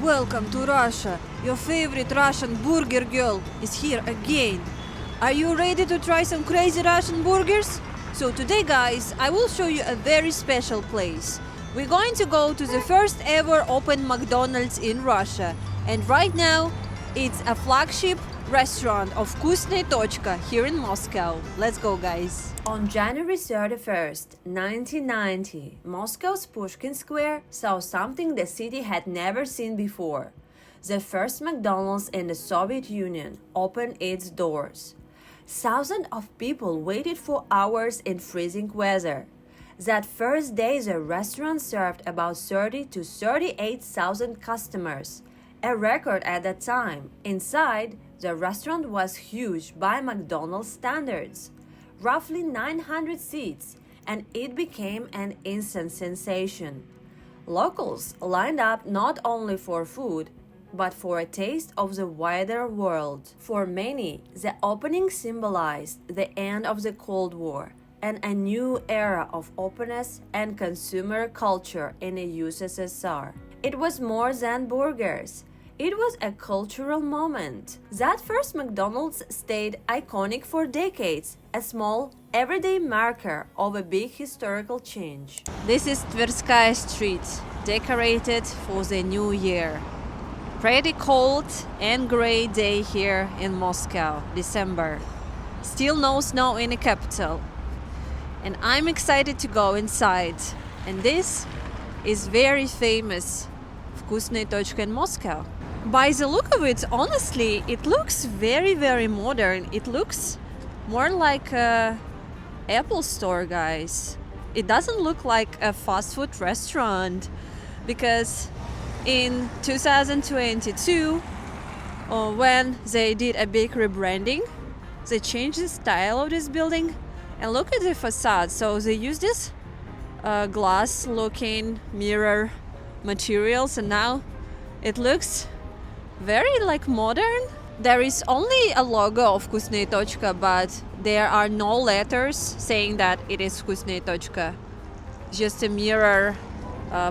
Welcome to Russia. Your favorite Russian burger girl is here again. Are you ready to try some crazy Russian burgers? So today, guys, I will show you a very special place. We're going to go to the first ever open McDonald's in Russia. And right now, it's a flagship restaurant of Vkusno I Tochka here in Moscow. Let's go, guys. On January 31st, 1990, Moscow's Pushkin Square saw something the city had never seen before. The first McDonald's in the Soviet Union opened its doors. Thousands of people waited for hours in freezing weather. That first day, the restaurant served about 30 to 38,000 customers, a record at that time. Inside, the restaurant was huge by McDonald's standards, roughly 900 seats, and it became an instant sensation. Locals lined up not only for food, but for a taste of the wider world. For many, the opening symbolized the end of the Cold War and a new era of openness and consumer culture in the USSR. It was more than burgers. It was a cultural moment. That first McDonald's stayed iconic for decades, a small, everyday marker of a big historical change. This is Tverskaya Street, decorated for the new year. Pretty cold and gray day here in Moscow, December. Still no snow in the capital. And I'm excited to go inside. And this is very famous Vkusno I Tochka in Moscow. By the look of it, honestly, it looks very, very modern. It looks more like a Apple store, guys. It doesn't look like a fast food restaurant because in 2022, when they did a big rebranding, they changed the style of this building. And look at the facade. So they use this glass-looking mirror materials, and now it looks very modern. There is only a logo of Vkusno I Tochka, but there are no letters saying that it is Vkusno I Tochka. Just a mirror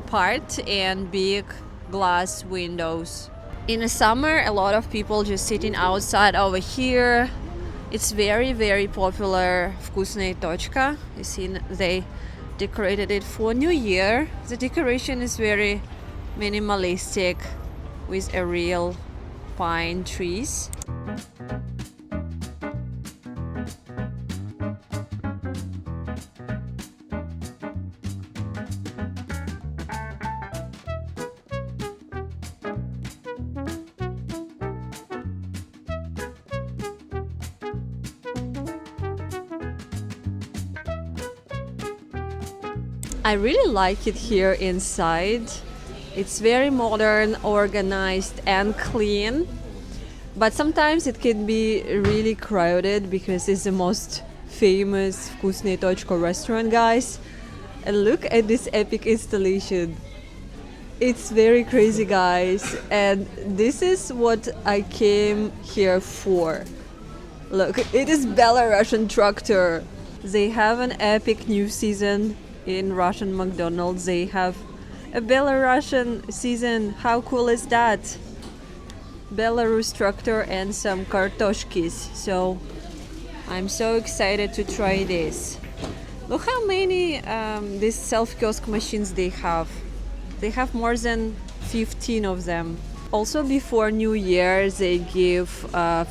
part and big glass windows. In the summer, a lot of people just sitting outside over here. It's very, very popular Vkusno I Tochka. You see, they decorated it for New Year. The decoration is very minimalistic with a real pine trees. I really like it here inside. It's very modern, organized and clean, but sometimes it can be really crowded because it's the most famous Vkusno I Tochka restaurant, guys. And look at this epic installation. It's very crazy, guys, and this is what I came here for. Look, it is Belarusian tractor. They have an epic new season in Russian McDonald's. They have a Belarusian season. How cool is that? Belarus tractor and some kartoshkis. So I'm so excited to try this. Look how many these self-kiosk machines they have. They have more than 15 of them. Also, before New Year, they give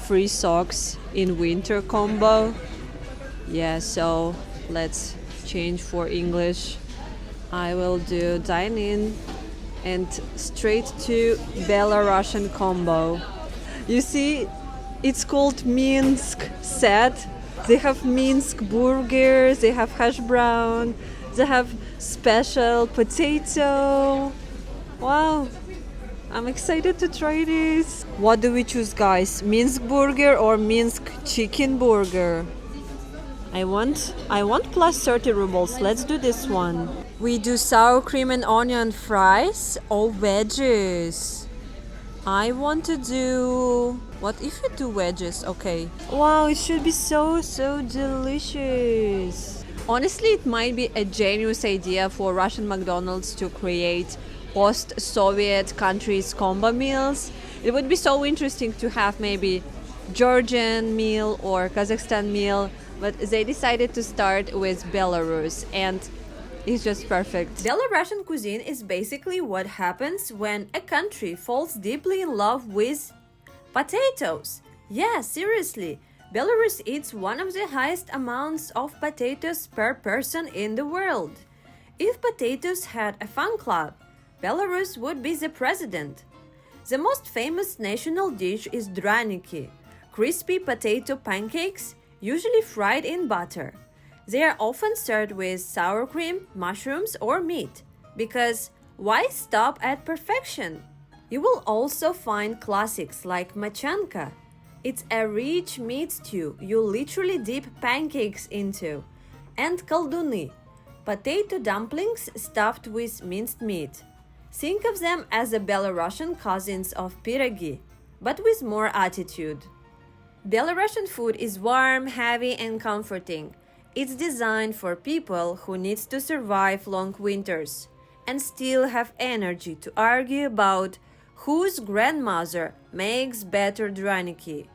free socks in winter combo. Yeah, so let's change for English. I will do dine in and straight to Belarusian combo. You see, it's called Minsk set. They have Minsk burgers, they have hash brown, they have special potato. Wow, I'm excited to try this. What do we choose, guys? Minsk burger or Minsk chicken burger? I want plus 30 rubles. Let's do this one. We do sour cream and onion fries or wedges. I want to do... What if you do wedges? Okay. Wow, it should be so delicious. Honestly, it might be a genius idea for Russian McDonald's to create post-Soviet countries combo meals. It would be so interesting to have maybe Georgian meal or Kazakhstan meal, but they decided to start with Belarus, and it's just perfect. Belarusian cuisine is basically what happens when a country falls deeply in love with potatoes. Yeah, seriously. Belarus eats one of the highest amounts of potatoes per person in the world. If potatoes had a fan club, Belarus would be the president. The most famous national dish is draniki, crispy potato pancakes, usually fried in butter. They are often served with sour cream, mushrooms, or meat. Because why stop at perfection? You will also find classics like machanka. It's a rich meat stew you literally dip pancakes into. And kolduni, potato dumplings stuffed with minced meat. Think of them as the Belarusian cousins of pierogi, but with more attitude. Belarusian food is warm, heavy, and comforting. It's designed for people who need to survive long winters and still have energy to argue about whose grandmother makes better draniki.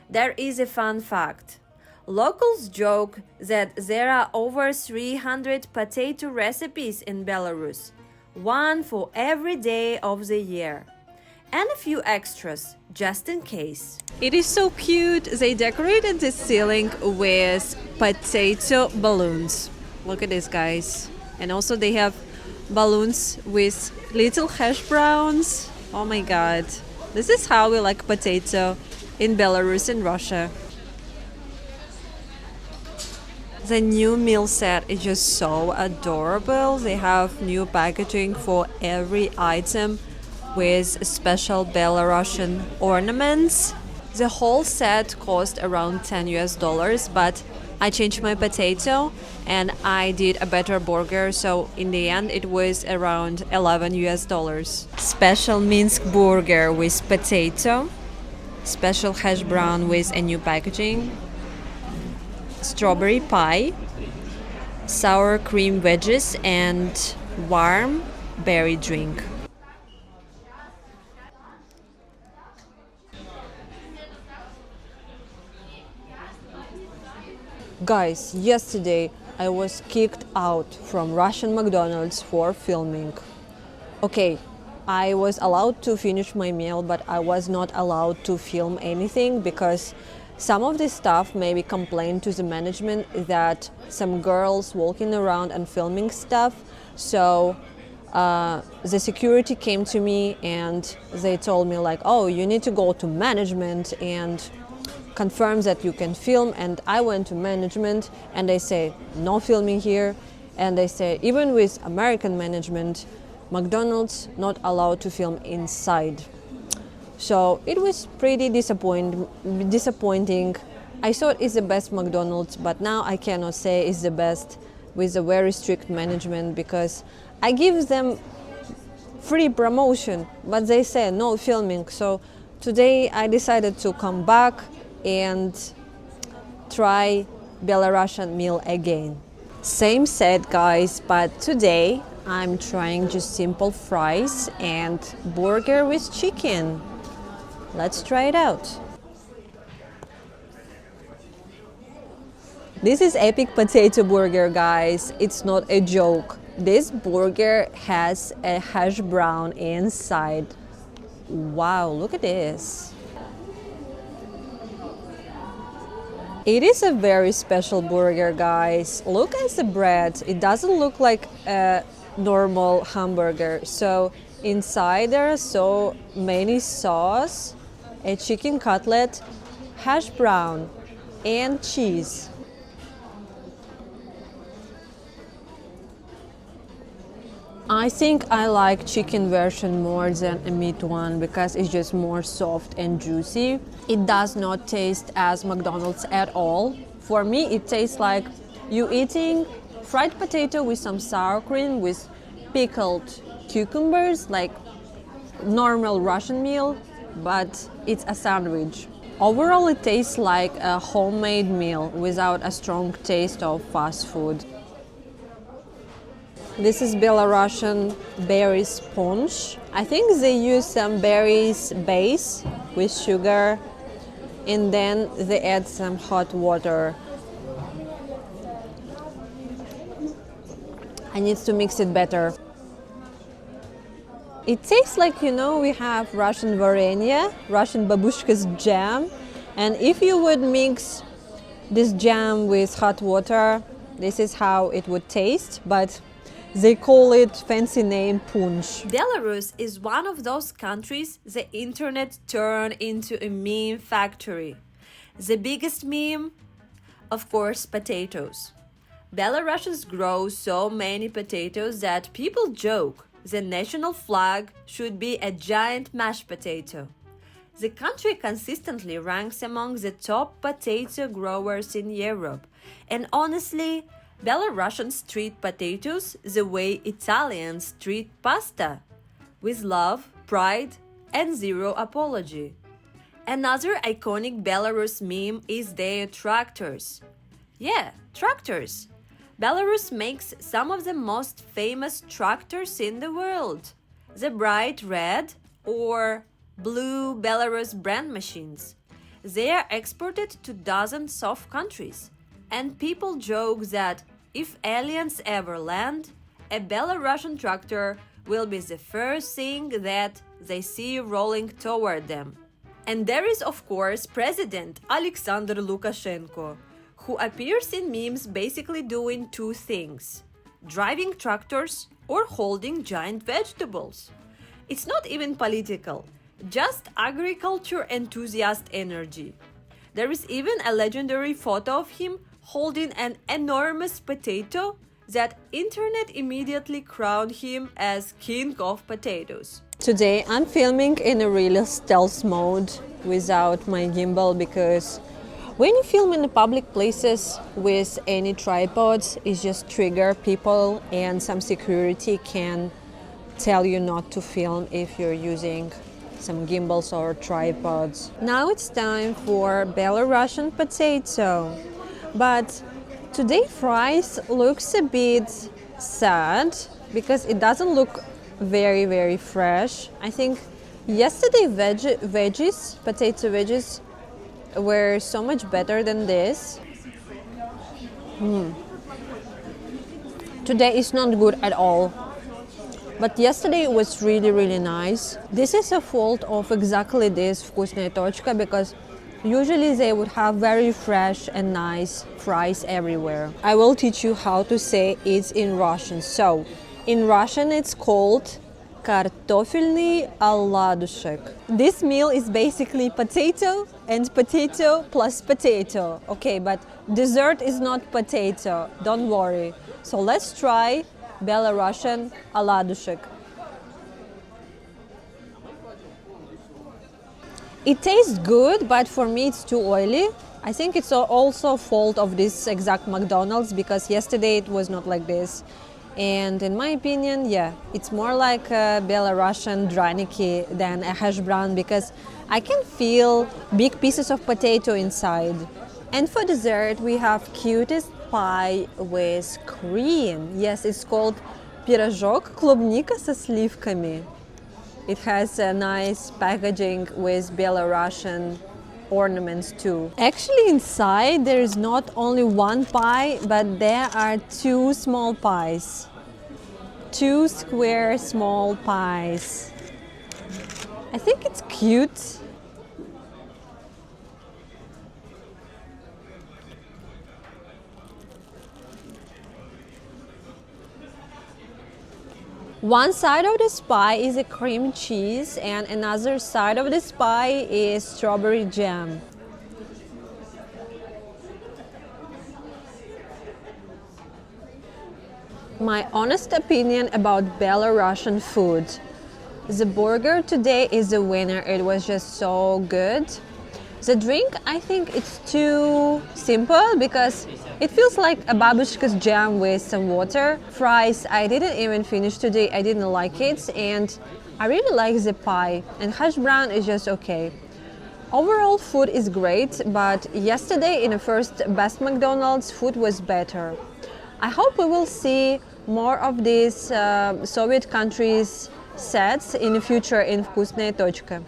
There is a fun fact. Locals joke that there are over 300 potato recipes in Belarus, one for every day of the year, and a few extras just in case. It is so cute. They decorated the ceiling with potato balloons. Look at this, guys. And also they have balloons with little hash browns. Oh my god. This is how we like potato in Belarus and Russia. The new meal set is just so adorable. They have new packaging for every item with special Belarusian ornaments. The whole set cost around $10, but I changed my potato and I did a better burger, so in the end it was around $11. Special Minsk burger with potato, special hash brown with a new packaging, strawberry pie, sour cream wedges, and warm berry drink. Guys, yesterday I was kicked out from Russian McDonald's for filming. Okay, I was allowed to finish my meal, but I was not allowed to film anything because some of the staff maybe complained to the management that some girls walking around and filming stuff. So the security came to me and they told me like, oh, you need to go to management and confirm that you can film. And I went to management and they say no filming here, and they say even with American management, McDonald's not allowed to film inside. So it was pretty disappointing. I thought it's the best McDonald's, but now I cannot say it's the best with a very strict management because I give them free promotion, but they say no filming. So today I decided to come back and try Belarusian meal again. Same set, guys, but today I'm trying just simple fries and burger with chicken. Let's try it out. This is epic potato burger, guys. It's not a joke. This burger has a hash brown inside. Wow, look at this. It is a very special burger, guys. Look at the bread. It doesn't look like a normal hamburger. So inside there are so many sauce, a chicken cutlet, hash brown, and cheese. I think I like chicken version more than a meat one because it's just more soft and juicy. It does not taste as McDonald's at all. For me, it tastes like you eating fried potato with some sour cream with pickled cucumbers, like normal Russian meal, but it's a sandwich. Overall, it tastes like a homemade meal without a strong taste of fast food. This is Belarusian berry sponge. I think they use some berries base with sugar and then they add some hot water. I need to mix it better. It tastes like, we have Russian varenya, Russian babushka's jam, and if you would mix this jam with hot water, this is how it would taste, but they call it fancy name punch. Belarus is one of those countries the internet turned into a meme factory. The biggest meme? Of course, potatoes. Belarusians grow so many potatoes that people joke the national flag should be a giant mashed potato. The country consistently ranks among the top potato growers in Europe, and honestly, Belarusians treat potatoes the way Italians treat pasta, with love, pride, and zero apology. Another iconic Belarus meme is their tractors. Yeah, tractors. Belarus makes some of the most famous tractors in the world. The bright red or blue Belarus brand machines. They are exported to dozens of countries. And people joke that if aliens ever land, a Belarusian tractor will be the first thing that they see rolling toward them. And there is, of course, President Alexander Lukashenko, who appears in memes basically doing two things: driving tractors or holding giant vegetables. It's not even political, just agriculture enthusiast energy. There is even a legendary photo of him holding an enormous potato that internet immediately crowned him as king of potatoes. Today I'm filming in a real stealth mode without my gimbal because when you film in the public places with any tripods, it just triggers people and some security can tell you not to film if you're using some gimbals or tripods. Now it's time for Belarusian potato. But today fries looks a bit sad because it doesn't look very fresh. I think yesterday potato veggies were so much better than this. Today is not good at all. But yesterday was really nice. This is a fault of exactly this Vkusno I Tochka because usually they would have very fresh and nice fries everywhere. I will teach you how to say it in Russian. So, in Russian it's called картофельный оладушек. This meal is basically potato and potato plus potato. Okay, but dessert is not potato, don't worry. So let's try Belarusian оладушек. It tastes good, but for me it's too oily. I think it's also a fault of this exact McDonald's because yesterday it was not like this. And in my opinion, yeah, it's more like a Belarusian draniki than a hash brown because I can feel big pieces of potato inside. And for dessert, we have cutest pie with cream. Yes, it's called пирожок клубника со сливками. It has a nice packaging with Belarusian ornaments too. Actually inside there is not only one pie, but there are two small pies. Two square small pies. I think it's cute. One side of this pie is a cream cheese and another side of this pie is strawberry jam. My honest opinion about Belarusian food. The burger today is the winner. It was just so good. The drink, I think it's too simple because it feels like a babushka's jam with some water. Fries, I didn't even finish today. I didn't like it and I really like the pie and hash brown is just okay. Overall food is great, but yesterday in the first best McDonald's food was better. I hope we will see more of these Soviet countries sets in the future in Vkusno I Tochka.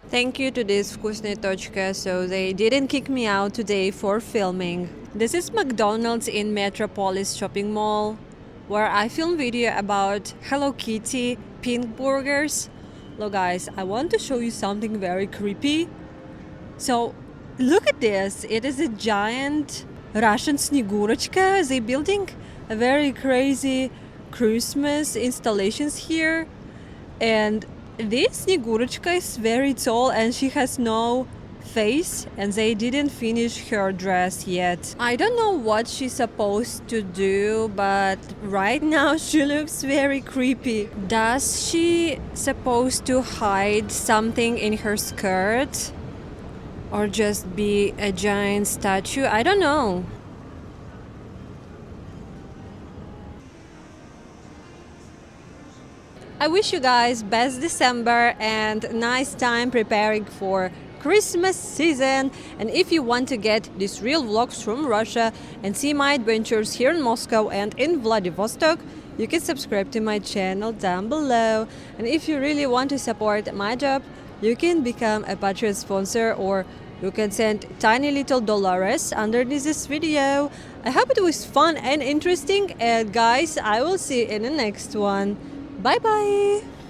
Thank you to this Vkusno I Tochka, so they didn't kick me out today for filming. This is McDonald's in Metropolis shopping mall, where I film video about Hello Kitty pink burgers. Look guys, I want to show you something very creepy. So look at this, it is a giant Russian Snegurochka. They're building a very crazy Christmas installations here, and this Snegurochka is very tall and she has no face, and they didn't finish her dress yet. I don't know what she's supposed to do, but right now she looks very creepy. Does she supposed to hide something in her skirt? Or just be a giant statue? I don't know. I wish you guys best December and nice time preparing for Christmas season. And if you want to get these real vlogs from Russia and see my adventures here in Moscow and in Vladivostok, you can subscribe to my channel down below. And if you really want to support my job, you can become a Patreon sponsor, or you can send tiny little dollars underneath this video. I hope it was fun and interesting, and guys, I will see you in the next one. Bye bye!